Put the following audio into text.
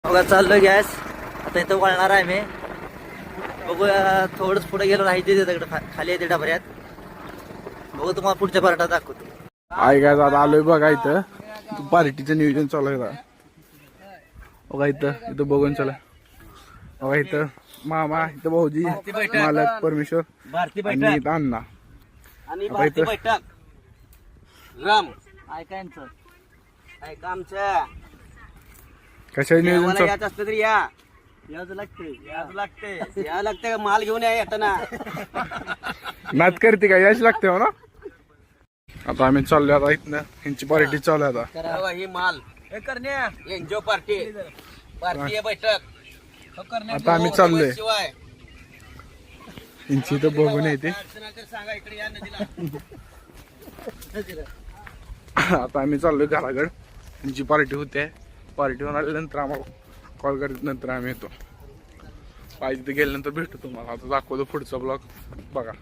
बघा चाललोय गॅस आता इथं वळणार आहे मी. बघूया थोडंच पुढे गेलो नाही ते तिकडे खाली येते डबऱ्यात. बघू तुम्हाला पुढच्या पार्टात दाखवतो. काय काय आता आलोय बघा इथं पार्टीचं नियोजन चालू आहे बघा. इथं बघून चला बघा. इथं मामा, इथं भाऊजी, मालक, परमेश्वर आणि इथं अण्णा आणि राम ऐकायचं ऐका आमचं कशा नियोजन चालू याच असतं तरी याच लागते माल घेऊन या येताना. नात करते का याच लागते हो ना. आता आम्ही चाललोय आता इथनं ह्यांची पार्टी चालू आहे आता. ही माल एनजीओ पार्टी आहे बैठक. आता आम्ही चाललोय ह्यांची इथं बघून येते. आता आम्ही चाललोय घराकडे. ह्यांची पार्टी होते. पार्टी होऊन आल्यानंतर आम्हाला कॉल करत नंतर आम्ही येतो. पाहिजे तिथे गेल्यानंतर भेटतो तुम्हाला. आता दाखवतो पुढचा ब्लॉग बघा.